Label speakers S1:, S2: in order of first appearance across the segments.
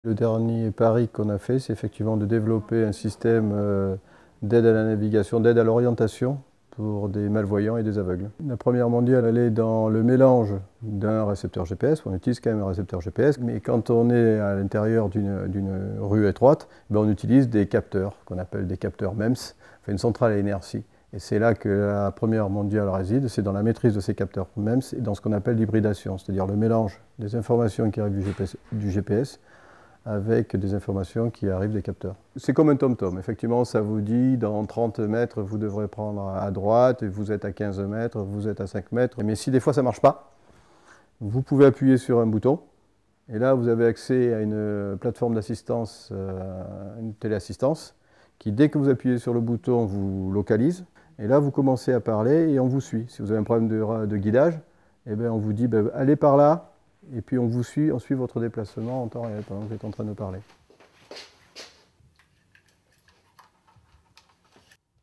S1: Le dernier pari qu'on a fait, c'est effectivement de développer un système d'aide à la navigation, d'aide à l'orientation pour des malvoyants et des aveugles. La première mondiale, elle est dans le mélange d'un récepteur GPS. On utilise quand même un récepteur GPS, mais quand on est à l'intérieur d'une rue étroite, on utilise des capteurs, qu'on appelle des capteurs MEMS, enfin une centrale à inertie. Et c'est là que la première mondiale réside, c'est dans la maîtrise de ces capteurs MEMS et dans ce qu'on appelle l'hybridation, c'est-à-dire le mélange des informations qui arrivent du GPS avec des informations qui arrivent des capteurs. C'est comme un TomTom. Effectivement, ça vous dit dans 30 mètres, vous devrez prendre à droite, et vous êtes à 15 mètres, vous êtes à 5 mètres. Mais si des fois ça ne marche pas, vous pouvez appuyer sur un bouton. Et là, vous avez accès à une plateforme d'assistance, une téléassistance, qui, dès que vous appuyez sur le bouton, vous localise. Et là, vous commencez à parler et on vous suit. Si vous avez un problème de guidage, eh bien, on vous dit allez par là, et puis on vous suit, on suit votre déplacement en temps réel pendant que vous êtes en train de parler.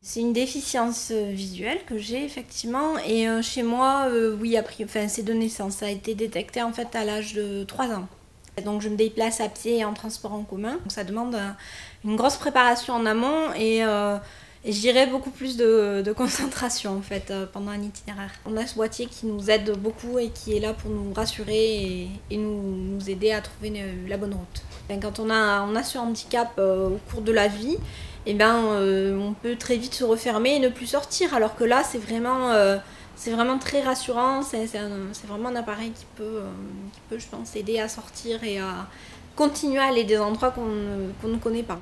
S2: C'est une déficience visuelle que j'ai effectivement et chez moi, oui, c'est de naissance, ça a été détecté en fait à l'âge de 3 ans. Donc je me déplace à pied et en transport en commun, donc ça demande une grosse préparation en amont et je dirais beaucoup plus de concentration en fait pendant un itinéraire. On a ce boîtier qui nous aide beaucoup et qui est là pour nous rassurer et nous aider à trouver la bonne route. Quand on a ce handicap au cours de la vie, on peut très vite se refermer et ne plus sortir, alors que là c'est vraiment très rassurant, c'est vraiment un appareil qui peut, je pense, aider à sortir et à continuer à aller des endroits qu'on ne connaît pas.